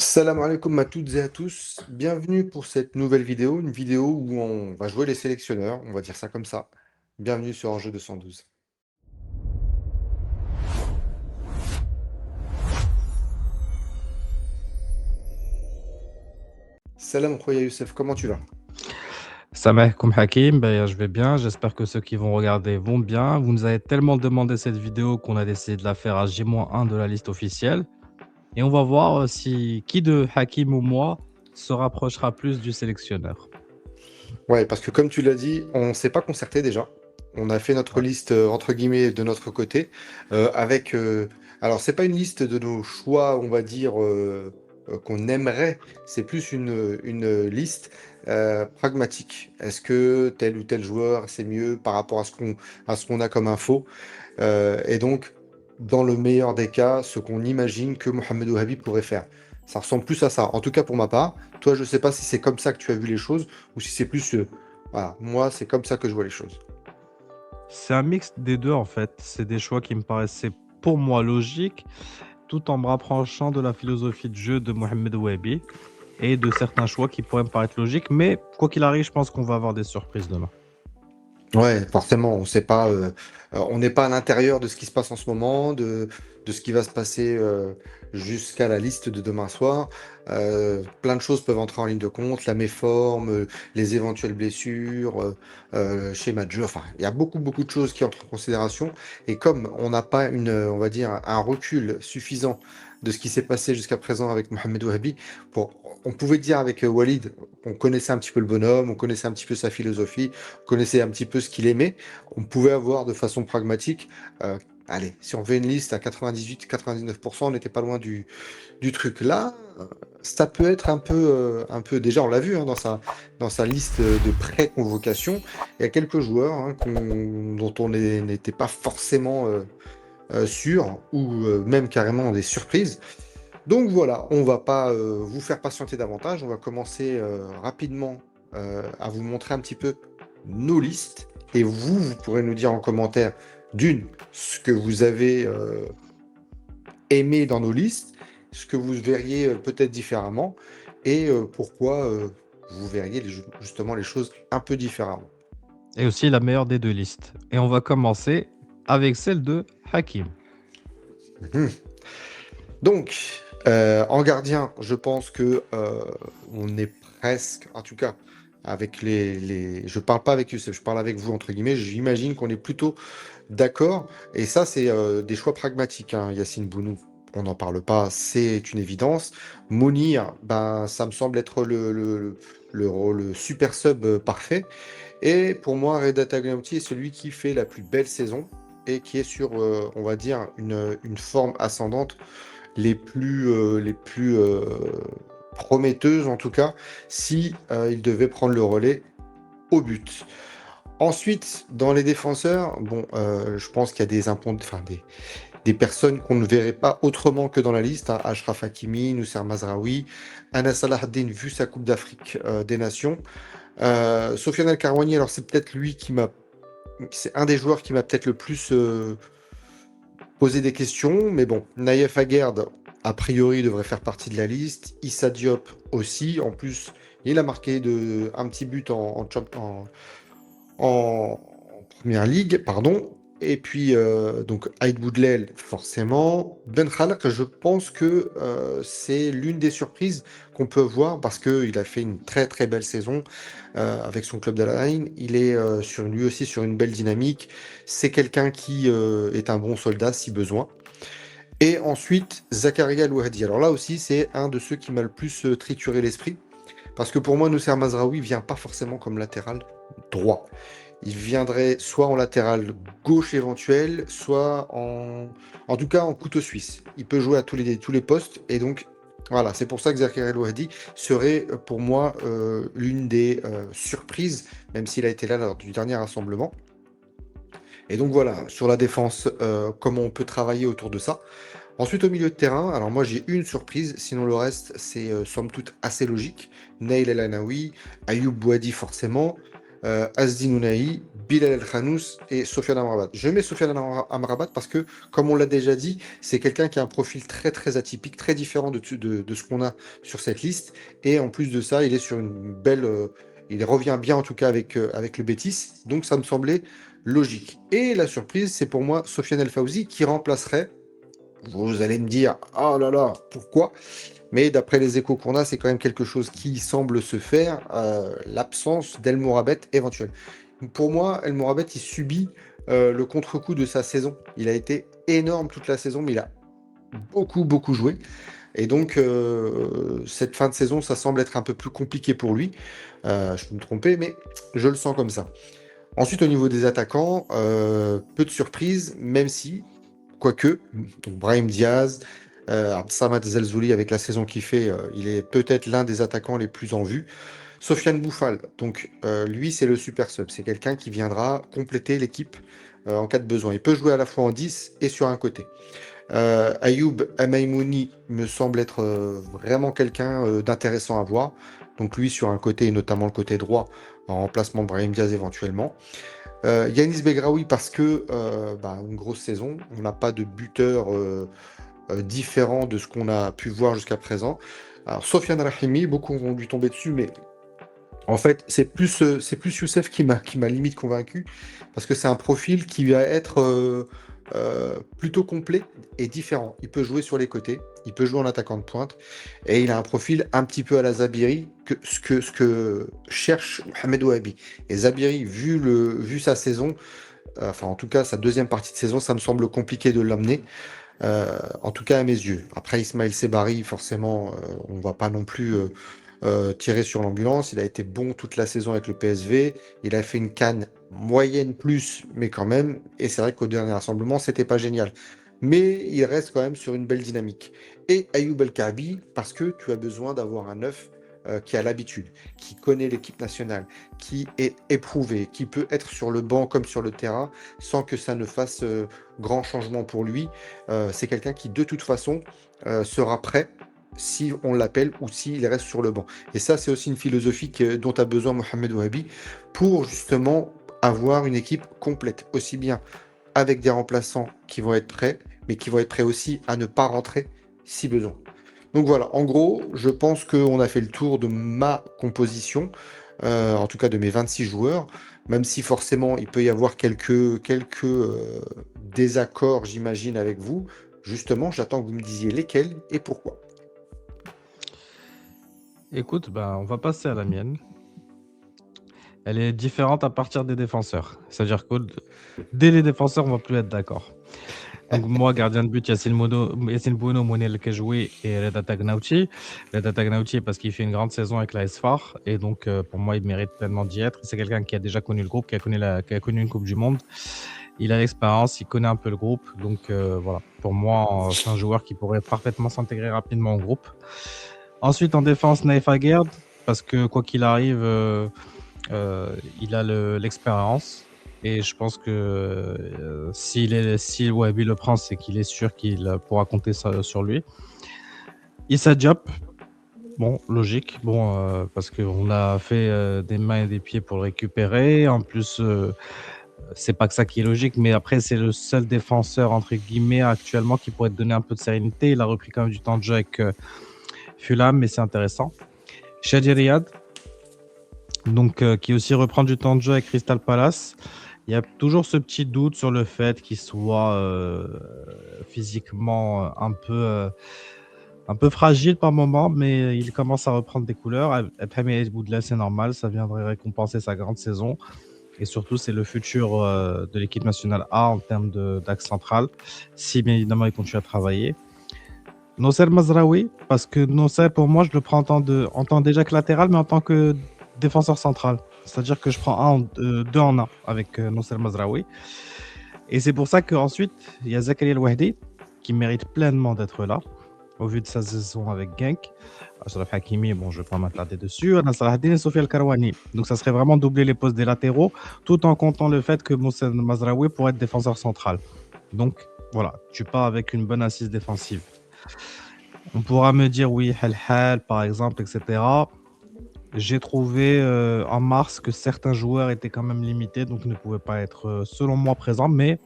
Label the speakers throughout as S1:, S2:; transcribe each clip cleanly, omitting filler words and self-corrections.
S1: Salam alaikum à toutes et à tous. Bienvenue pour cette nouvelle vidéo, une vidéo où on va jouer les sélectionneurs, on va dire ça comme ça. Bienvenue sur Enjeu 212. Salam Khoya Youssef, comment tu vas?
S2: Salam alaikum Hakim, ben, je vais bien, j'espère que ceux qui vont regarder vont bien. Vous nous avez tellement demandé cette vidéo qu'on a décidé de la faire à J-1 de la liste officielle. Et on va voir si qui de Hakim ou moi se rapprochera plus du sélectionneur.
S1: Ouais, parce que comme tu l'as dit, on s'est pas concerté déjà. On a fait notre
S2: Ouais.
S1: liste entre guillemets de notre côté avec. Alors c'est pas une liste de nos choix, on va dire qu'on aimerait. C'est plus une liste pragmatique. Est-ce que tel ou tel joueur c'est mieux par rapport à ce qu'on a comme info? Et donc dans le meilleur des cas, ce qu'on imagine que Mohamed Ouahabi pourrait faire. Ça ressemble plus à ça. En tout cas pour ma part. Toi, je sais pas si c'est comme ça que tu as vu les choses ou si c'est plus, voilà, moi, c'est comme ça que je vois les choses.
S2: C'est un mix des deux en fait. C'est des choix qui me paraissaient pour moi logiques, tout en me rapprochant de la philosophie de jeu de Mohamed Ouabi et de certains choix qui pourraient me paraître logiques. Mais quoi qu'il arrive, je pense qu'on va avoir des surprises demain.
S1: Ouais, forcément, on sait pas, on n'est pas à l'intérieur de ce qui se passe en ce moment, de ce qui va se passer jusqu'à la liste de demain soir. Plein de choses peuvent entrer en ligne de compte, la méforme, les éventuelles blessures, schéma de jeu. Enfin, il y a beaucoup, beaucoup de choses qui entrent en considération. Et comme on n'a pas on va dire, un recul suffisant de ce qui s'est passé jusqu'à présent avec Mohamed Ouahabi, on pouvait dire avec Walid, on connaissait un petit peu le bonhomme, on connaissait un petit peu sa philosophie, connaissait un petit peu ce qu'il aimait, on pouvait avoir de façon pragmatique, allez, si on fait une liste à 98-99%, on n'était pas loin du truc. Là, ça peut être un peu déjà, on l'a vu hein, dans sa liste de pré-convocation, il y a quelques joueurs hein, dont on n'était pas forcément sûr, ou même carrément des surprises. Donc voilà, on va pas vous faire patienter davantage. On va commencer rapidement à vous montrer un petit peu nos listes. Et vous pourrez nous dire en commentaire d'une, ce que vous avez aimé dans nos listes, ce que vous verriez peut-être différemment, et pourquoi vous verriez justement les choses un peu différemment.
S2: Et aussi la meilleure des deux listes. Et on va commencer avec celle de Hakim.
S1: Mhm. Donc, en gardien, je pense que on est presque, en tout cas, avec je parle pas avec Youssef, je parle avec vous entre guillemets. J'imagine qu'on est plutôt d'accord. Et ça, c'est des choix pragmatiques. Hein. Yacine Bounou, on n'en parle pas, c'est une évidence. Mounir, ben, ça me semble être le super sub parfait. Et pour moi, Reda Tagliafico est celui qui fait la plus belle saison et qui est sur, on va dire, une forme ascendante les plus prometteuses, en tout cas, si il devait prendre le relais au but. Ensuite, dans les défenseurs, bon, je pense qu'il y a enfin, des personnes qu'on ne verrait pas autrement que dans la liste. Hein. Achraf Hakimi, Noussair Mazraoui, Anas Salahdine, vu sa Coupe d'Afrique des Nations. Sofiane El Karouani, alors c'est peut-être lui c'est un des joueurs qui m'a peut-être le plus poser des questions, mais bon, Naïef Aguerd, a priori, devrait faire partie de la liste. Issa Diop aussi. En plus, il a marqué un petit but en première ligue, pardon. Et puis, donc, Aïd Boudlel, forcément. Ben Khalak, je pense que c'est l'une des surprises qu'on peut voir parce qu'il a fait une très très belle saison avec son club d'Al-Ain. Il est lui aussi sur une belle dynamique. C'est quelqu'un qui est un bon soldat si besoin. Et ensuite, Zakaria Louhadi. Alors là aussi, c'est un de ceux qui m'a le plus trituré l'esprit. Parce que pour moi, Noussair Mazraoui vient pas forcément comme latéral droit. Il viendrait soit en latéral gauche éventuel, soit en tout cas en couteau suisse. Il peut jouer à tous les postes. Et donc, voilà, c'est pour ça que Zakaria Louhadi serait pour moi l'une des surprises, même s'il a été là lors du dernier rassemblement. Et donc voilà, sur la défense, comment on peut travailler autour de ça. Ensuite, au milieu de terrain, alors moi j'ai une surprise, sinon le reste c'est somme toute assez logique. Nail El Anaoui, Ayoub Bouadi forcément, Azdin Ounahi, Bilal El Khanous et Sofiane Amrabat. Je mets Sofiane Amrabat parce que, comme on l'a déjà dit, c'est quelqu'un qui a un profil très très atypique, très différent de ce qu'on a sur cette liste. Et en plus de ça, il est sur une belle. Il revient bien en tout cas avec le Betis. Donc ça me semblait logique. Et la surprise, c'est pour moi Sofiane El Fawzi qui remplacerait. Vous allez me dire, oh là là, pourquoi? Mais d'après les échos qu'on a, c'est quand même quelque chose qui semble se faire, l'absence d'El Morabet éventuelle. Pour moi, El Morabet, il subit le contre-coup de sa saison. Il a été énorme toute la saison, mais il a beaucoup, beaucoup joué. Et donc, cette fin de saison, ça semble être un peu plus compliqué pour lui. Je peux me tromper, mais je le sens comme ça. Ensuite, au niveau des attaquants, peu de surprises, même si, quoique, donc Brahim Diaz, Abdessamad Zelzouli, avec la saison qu'il fait, il est peut-être l'un des attaquants les plus en vue. Sofiane Bouffal, donc lui, c'est le super sub. C'est quelqu'un qui viendra compléter l'équipe en cas de besoin. Il peut jouer à la fois en 10 et sur un côté. Ayoub Amaimouni me semble être vraiment quelqu'un d'intéressant à voir. Donc lui sur un côté, et notamment le côté droit, en remplacement de Brahim Diaz éventuellement. Yanis Begraoui parce que une grosse saison. On n'a pas de buteur différent de ce qu'on a pu voir jusqu'à présent. Alors Sofiane Rahimi, beaucoup vont lui tomber dessus, mais en fait, c'est plus Youssef qui m'a limite convaincu, parce que c'est un profil qui va être plutôt complet et différent. Il peut jouer sur les côtés, il peut jouer en attaquant de pointe, et il a un profil un petit peu à la Zabiri, ce que cherche Mohamed Ouabi. Et Zabiri, vu sa saison, enfin en tout cas sa deuxième partie de saison, ça me semble compliqué de l'amener. En tout cas à mes yeux. Après Ismaël Sebari, forcément, on va pas non plus tirer sur l'ambulance. Il a été bon toute la saison avec le PSV. Il a fait une canne moyenne plus, mais quand même. Et c'est vrai qu'au dernier rassemblement, c'était pas génial. Mais il reste quand même sur une belle dynamique. Et Ayoub El Kaabi, parce que tu as besoin d'avoir un neuf qui a l'habitude, qui connaît l'équipe nationale, qui est éprouvé, qui peut être sur le banc comme sur le terrain sans que ça ne fasse grand changement pour lui. C'est quelqu'un qui, de toute façon, sera prêt si on l'appelle ou s'il reste sur le banc. Et ça, c'est aussi une philosophie dont a besoin Mohamed Ouabi pour justement avoir une équipe complète, aussi bien avec des remplaçants qui vont être prêts, mais qui vont être prêts aussi à ne pas rentrer si besoin. Donc voilà, en gros, je pense qu'on a fait le tour de ma composition, en tout cas de mes 26 joueurs, même si forcément il peut y avoir quelques désaccords, j'imagine, avec vous. Justement, j'attends que vous me disiez lesquels et pourquoi.
S2: Écoute, ben, on va passer à la mienne. Elle est différente à partir des défenseurs. C'est-à-dire que dès les défenseurs, on va plus être d'accord. Donc moi, gardien de but, Yassine Bouno, Mounel Kejoué et Reda Tagnauti. Reda Tagnauti parce qu'il fait une grande saison avec la SFAR et donc pour moi, il mérite pleinement d'y être. C'est quelqu'un qui a déjà connu le groupe, qui a connu une Coupe du Monde. Il a l'expérience, il connaît un peu le groupe. Donc voilà, pour moi, c'est un joueur qui pourrait parfaitement s'intégrer rapidement au groupe. Ensuite, en défense, Naïf Aguerd, parce que quoi qu'il arrive, il a l'expérience. Et je pense que si Wabi le prend, c'est qu'il est sûr qu'il pourra compter sur lui. Issa Diop, bon, logique, bon, parce qu'on a fait des mains et des pieds pour le récupérer. En plus, c'est pas que ça qui est logique, mais après, c'est le seul défenseur, entre guillemets, actuellement qui pourrait te donner un peu de sérénité. Il a repris quand même du temps de jeu avec Fulham, mais c'est intéressant. Shadi Riyad, donc qui aussi reprend du temps de jeu avec Crystal Palace. Il y a toujours ce petit doute sur le fait qu'il soit physiquement un peu fragile par moment, mais il commence à reprendre des couleurs. Abdelhamid Boudla, c'est normal, ça viendrait récompenser sa grande saison. Et surtout, c'est le futur de l'équipe nationale A en termes d'axe central, si bien évidemment il continue à travailler. Nosser Mazraoui, parce que Nosser, pour moi, je le prends en tant déjà que latéral, mais en tant que défenseur central. C'est-à-dire que je prends deux en un avec Nosser Mazraoui. Et c'est pour ça qu'ensuite, il y a Zakaria El Wahdi, qui mérite pleinement d'être là, au vu de sa saison avec Genk. Ashraf Hakimi, bon, je ne vais pas m'attarder dessus. Nasser Haddin et Sophia El Karouani. Donc, ça serait vraiment doubler les postes des latéraux, tout en comptant le fait que Nosser Mazraoui pourrait être défenseur central. Donc, voilà, tu pars avec une bonne assise défensive. On pourra me dire oui, Hal Hal, par exemple, etc. J'ai trouvé en mars que certains joueurs étaient quand même limités, donc ne pouvaient pas être, selon moi, présents, mais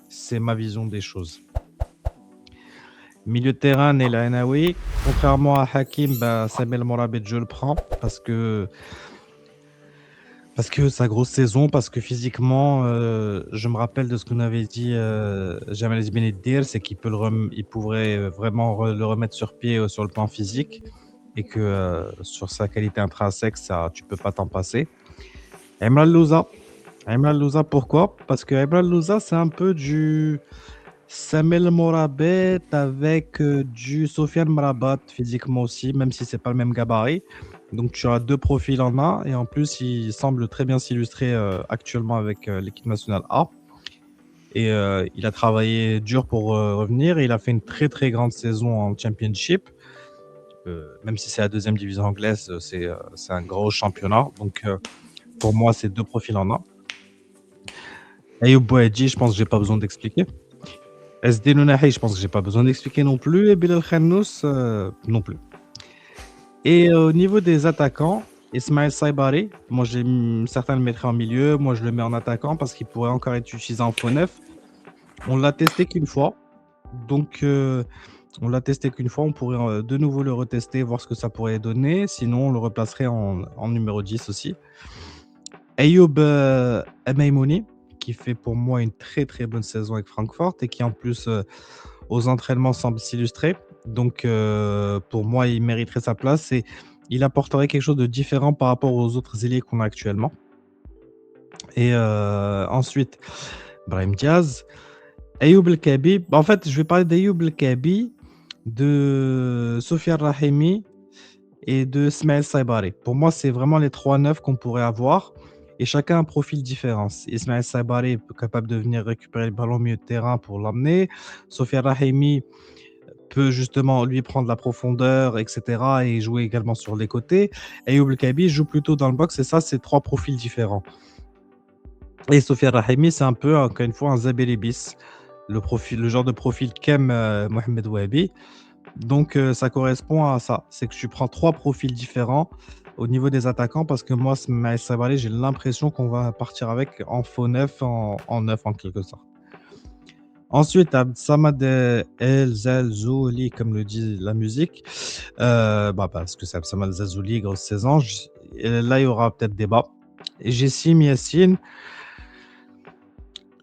S2: c'est ma vision des choses. Milieu de terrain, Nail Ainaoui. Contrairement à Hakim, bah, Samir El Morabit, je le prends parce que sa grosse saison, parce que physiquement, je me rappelle de ce qu'on avait dit, Jamal Beneddir, c'est il pourrait vraiment le remettre sur pied sur le plan physique et que sur sa qualité intrinsèque, ça, tu peux pas t'en passer. Emran Louza. Emran Louza, pourquoi? Parce que Emran Louza, c'est un peu du Samel Morabet avec du Sofiane Mrabat physiquement aussi, même si c'est pas le même gabarit. Donc tu as deux profils en un et en plus il semble très bien s'illustrer actuellement avec l'équipe nationale A. Et il a travaillé dur pour revenir. Et il a fait une très très grande saison en Championship. Même si c'est la deuxième division anglaise, c'est un gros championnat. Donc pour moi, c'est deux profils en un. Ayoub Boadji, je pense que j'ai pas besoin d'expliquer. SD Nounahi, je pense que j'ai pas besoin d'expliquer non plus. Et Bilal Khannous, non plus. Et au niveau des attaquants, Ismaël Saibari, moi certains le mettraient en milieu, moi je le mets en attaquant parce qu'il pourrait encore être utilisé en faux neuf. On l'a testé qu'une fois, donc on l'a testé qu'une fois, on pourrait de nouveau le retester, voir ce que ça pourrait donner. Sinon, on le replacerait en numéro 10 aussi. Ayoub Amaimouni, qui fait pour moi une très très bonne saison avec Francfort et qui en plus aux entraînements semble s'illustrer. Donc pour moi, il mériterait sa place et il apporterait quelque chose de différent par rapport aux autres ailiers qu'on a actuellement. Et ensuite, Brahim Diaz, Ayoub El Kabi. En fait, je vais parler d'Ayoub El Kabi, de Sofiane Rahimi et de Smaël Saibari. Pour moi, c'est vraiment les trois neufs qu'on pourrait avoir et chacun a un profil différent. Ismaël Saibari est capable de venir récupérer le ballon au milieu de terrain pour l'emmener. Sofiane Rahimi peut justement lui prendre la profondeur, etc. et jouer également sur les côtés. Ayoub El Kabi joue plutôt dans le box et ça, c'est trois profils différents. Et Sofiane Rahimi, c'est un peu, encore une fois, un Zabeli bis, le genre de profil qu'aime Mohamed Wahabi. Donc, ça correspond à ça. C'est que tu prends trois profils différents au niveau des attaquants parce que moi, Smaïl Sabali, j'ai l'impression qu'on va partir avec en faux neuf, en neuf en quelque sorte. Ensuite, Samad El Zalzouli, comme le dit la musique, parce que c'est Samad El Zalzouli, grosse saison. Là, il y aura peut-être débat. Et Jessim Yassine,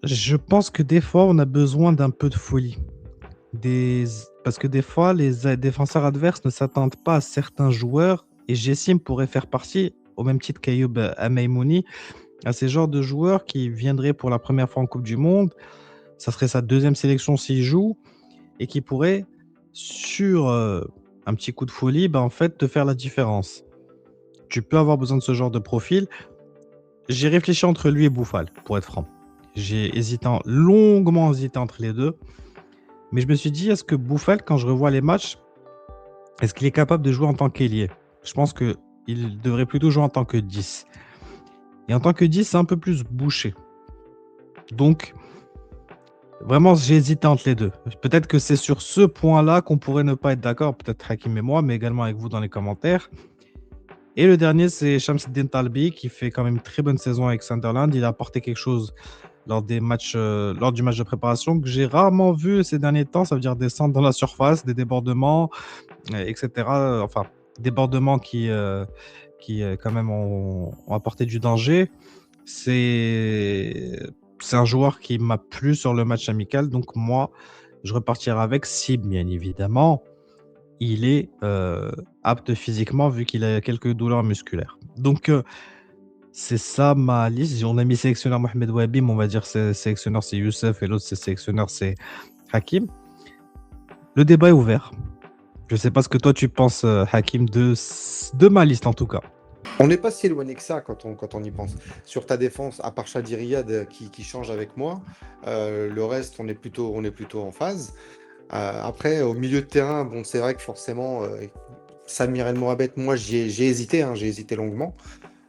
S2: je pense que des fois, on a besoin d'un peu de folie. Des... Parce que des fois, les défenseurs adverses ne s'attendent pas à certains joueurs et Jessim pourrait faire partie, au même titre qu'Ayoub Amaimouni, à ces genres de joueurs qui viendraient pour la première fois en Coupe du Monde. Ça serait sa deuxième sélection s'il joue et qui pourrait, sur un petit coup de folie, en fait, te faire la différence. Tu peux avoir besoin de ce genre de profil. J'ai réfléchi entre lui et Bouffal, pour être franc. J'ai longuement hésité entre les deux. Mais je me suis dit, est-ce que Bouffal, quand je revois les matchs, est-ce qu'il est capable de jouer en tant qu'ailier? Je pense qu'il devrait plutôt jouer en tant que 10. Et en tant que 10, c'est un peu plus bouché. Donc, vraiment, j'ai hésité entre les deux. Peut-être que c'est sur ce point-là qu'on pourrait ne pas être d'accord, peut-être Hakim et moi, mais également avec vous dans les commentaires. Et le dernier, c'est Shamsuddin Talbi, qui fait quand même une très bonne saison avec Sunderland. Il a apporté quelque chose lors du match de préparation que j'ai rarement vu ces derniers temps. Ça veut dire des centres dans la surface, des débordements, etc. Enfin, débordements qui quand même ont apporté du danger. C'est c'est un joueur qui m'a plu sur le match amical. Donc moi, je repartirai avec si, bien évidemment, il est apte physiquement vu qu'il a quelques douleurs musculaires. Donc c'est ça ma liste. On a mis sélectionneur Mohamed Wahabi, mais on va dire sélectionneur c'est Youssef et l'autre c'est sélectionneur c'est Hakim. Le débat est ouvert. Je sais pas ce que toi tu penses, Hakim, de ma liste en tout cas.
S1: On n'est pas si éloigné que ça quand on y pense. Sur ta défense, à part Shadi Riyad qui change avec moi, le reste, on est plutôt en phase. Après, au milieu de terrain, bon, c'est vrai que forcément, Samir El Mohabet, moi, j'ai hésité, hein, j'ai hésité longuement.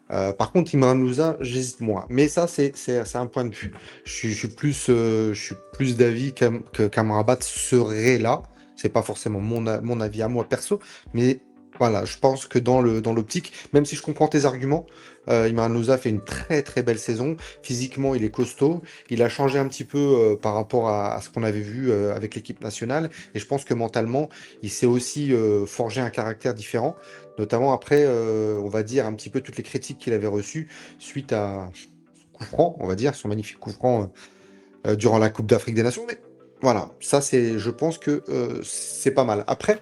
S1: Par contre, Imran Louza, j'hésite moins. Mais ça, c'est un point de vue. Je suis plus d'avis qu'Amrabat serait là. C'est pas forcément mon avis à moi perso, mais Voilà, je pense que dans l'optique, même si je comprends tes arguments, Imran Louza fait une très très belle saison. Physiquement, il est costaud. Il a changé un petit peu par rapport à ce qu'on avait vu avec l'équipe nationale. Et je pense que mentalement, il s'est aussi forgé un caractère différent. Notamment après, on va dire, un petit peu toutes les critiques qu'il avait reçues suite à son coup franc, on va dire, son magnifique coup franc durant la Coupe d'Afrique des Nations. Mais voilà, ça c'est, je pense que c'est pas mal. Après,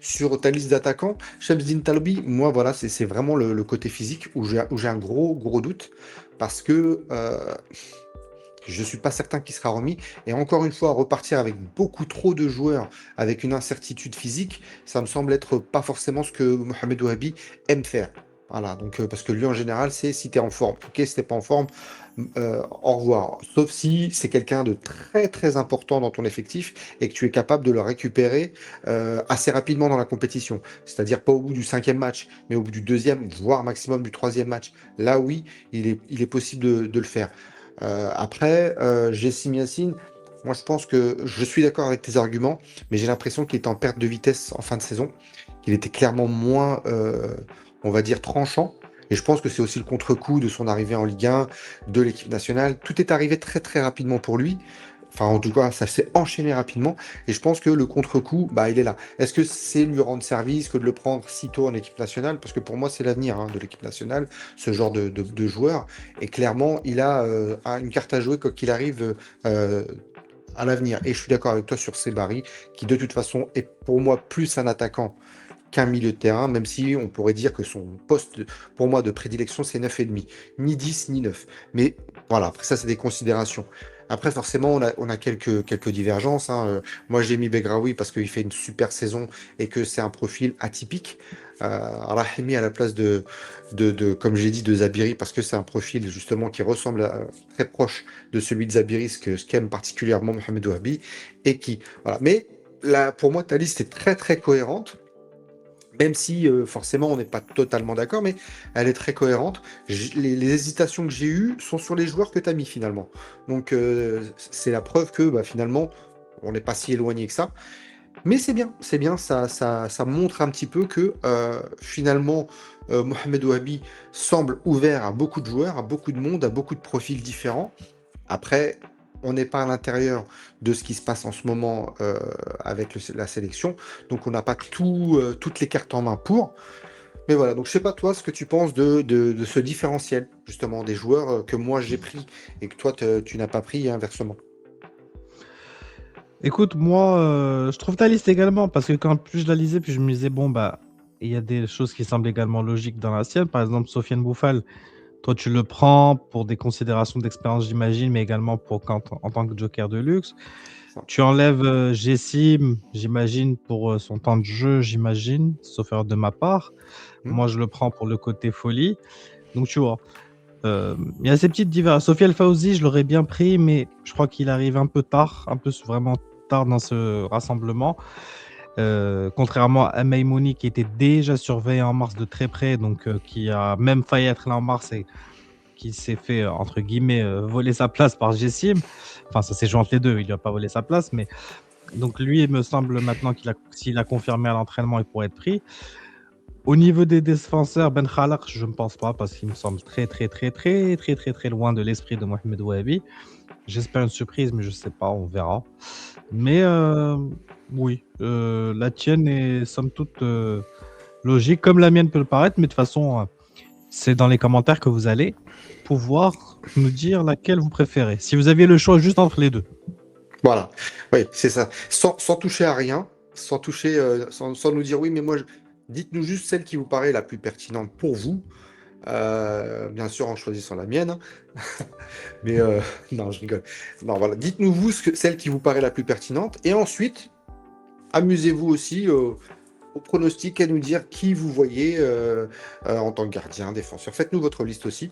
S1: sur ta liste d'attaquants, Shemsdine Talbi, moi voilà, c'est vraiment le côté physique où j'ai un gros gros doute parce que je suis pas certain qu'il sera remis. Et encore une fois, repartir avec beaucoup trop de joueurs, avec une incertitude physique, ça me semble être pas forcément ce que Mohamed Ouahabi aime faire. Voilà, donc parce que lui en général, c'est si tu es en forme. Ok, si t'es pas en forme, au revoir. Sauf si c'est quelqu'un de très très important dans ton effectif et que tu es capable de le récupérer assez rapidement dans la compétition. C'est-à-dire pas au bout du cinquième match, mais au bout du deuxième, voire maximum du troisième match. Là oui, il est possible de le faire. Après, Jessim Yacine, moi je pense que je suis d'accord avec tes arguments, mais j'ai l'impression qu'il était en perte de vitesse en fin de saison, qu'il était clairement moins, on va dire, tranchant. Et je pense que c'est aussi le contre-coup de son arrivée en Ligue 1, de l'équipe nationale. Tout est arrivé très très rapidement pour lui. Enfin, en tout cas, ça s'est enchaîné rapidement. Et je pense que le contre-coup, bah, il est là. Est-ce que c'est lui rendre service que de le prendre si tôt en équipe nationale? Parce que pour moi, c'est l'avenir de l'équipe nationale, ce genre de joueur. Et clairement, il a une carte à jouer quoi qu'il arrive euh, à l'avenir. Et je suis d'accord avec toi sur Sebari, qui de toute façon est pour moi plus un attaquant qu'un milieu de terrain, même si on pourrait dire que son poste, pour moi, de prédilection, c'est 9,5. Ni 10 ni 9. Mais voilà, après ça, c'est des considérations. Après, forcément, on a quelques divergences. Moi, j'ai mis Begraoui parce qu'il fait une super saison et que c'est un profil atypique. Rahimi à la place comme j'ai dit, de Zabiri, parce que c'est un profil justement qui ressemble très proche de celui de Zabiri, ce qu'aime particulièrement Mohamed Ouabi, et qui, voilà. Mais là, pour moi, ta liste est très très cohérente. Même si forcément on n'est pas totalement d'accord, mais elle est très cohérente. Les hésitations que j'ai eues sont sur les joueurs que tu as mis finalement. Donc c'est la preuve que bah, finalement on n'est pas si éloigné que ça. Mais c'est bien, ça montre un petit peu que finalement Mohamed Ouabi semble ouvert à beaucoup de joueurs, à beaucoup de monde, à beaucoup de profils différents. Après, on n'est pas à l'intérieur de ce qui se passe en ce moment avec la sélection, donc on n'a pas toutes les cartes en main pour. Mais voilà, donc je sais pas toi ce que tu penses de ce différentiel, justement, des joueurs que moi j'ai pris et que toi tu n'as pas pris et inversement.
S2: Écoute, moi, je trouve ta liste également, parce que quand plus je la lisais, plus je me disais, bon, bah, il y a des choses qui semblent également logiques dans la sienne. Par exemple, Sofiane Bouffal, toi, tu le prends pour des considérations d'expérience, j'imagine, mais également en tant que joker de luxe.
S1: Ça.
S2: Tu enlèves Jessim, j'imagine, pour son temps de jeu, j'imagine, sauf erreur de ma part.
S1: Hmm.
S2: Moi, je le prends pour le côté folie. Donc, tu vois, il y a ces petites divergences. Sophie El Fawzi, je l'aurais bien pris, mais je crois qu'il arrive un peu tard, un peu vraiment tard dans ce rassemblement. Contrairement à Maimouni qui était déjà surveillé en mars de très près, donc qui a même failli être là en mars et qui s'est fait, entre guillemets, voler sa place par Jessim. Enfin, ça s'est joué entre les deux, il lui a pas volé sa place, mais donc lui, il me semble maintenant s'il a confirmé à l'entraînement, il pourrait être pris. Au niveau des défenseurs, Ben Khalaq, je ne pense pas parce qu'il me semble très, très, très, très, très, très, très loin de l'esprit de Mohamed Ouahabi. J'espère une surprise, mais je ne sais pas, on verra. Mais oui, la tienne est somme toute logique, comme la mienne peut le paraître, mais de toute façon, c'est dans les commentaires que vous allez pouvoir nous dire laquelle vous préférez. Si vous aviez le choix juste entre les deux.
S1: Voilà, oui, c'est ça. Sans toucher à rien, sans toucher, sans nous dire oui, mais dites-nous juste celle qui vous paraît la plus pertinente pour vous. Bien sûr en choisissant la mienne, hein. Mais non, je rigole. Non, voilà. Dites-nous vous celle qui vous paraît la plus pertinente. Et ensuite, amusez-vous aussi au pronostic à nous dire qui vous voyez en tant que gardien, défenseur. Faites-nous votre liste aussi.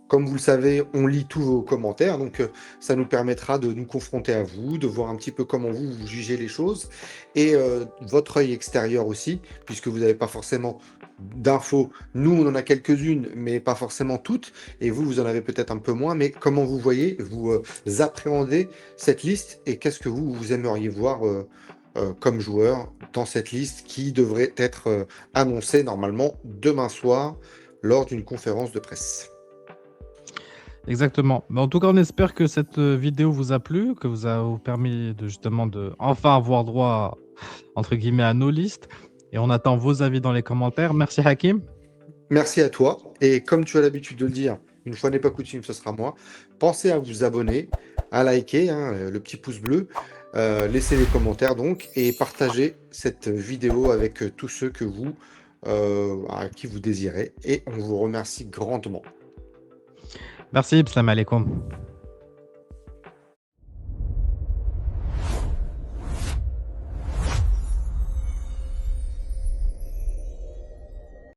S1: Comme vous le savez, on lit tous vos commentaires, donc ça nous permettra de nous confronter à vous, de voir un petit peu comment vous jugez les choses, et votre œil extérieur aussi, puisque vous n'avez pas forcément d'infos. Nous, on en a quelques-unes, mais pas forcément toutes, et vous, vous en avez peut-être un peu moins, mais comment vous voyez, vous appréhendez cette liste, et qu'est-ce que vous aimeriez voir comme joueurs dans cette liste qui devrait être annoncée normalement demain soir lors d'une conférence de presse.
S2: Exactement. Mais en tout cas, on espère que cette vidéo vous a plu, que vous permis de justement de enfin avoir droit, entre guillemets, à nos listes. Et on attend vos avis dans les commentaires. Merci Hakim.
S1: Merci à toi. Et comme tu as l'habitude de le dire, une fois n'est pas coutume, ce sera moi. Pensez à vous abonner, à liker, hein, le petit pouce bleu, laissez les commentaires donc, et partagez cette vidéo avec tous ceux que à qui vous désirez. Et on vous remercie grandement.
S2: Merci, salam alaikum.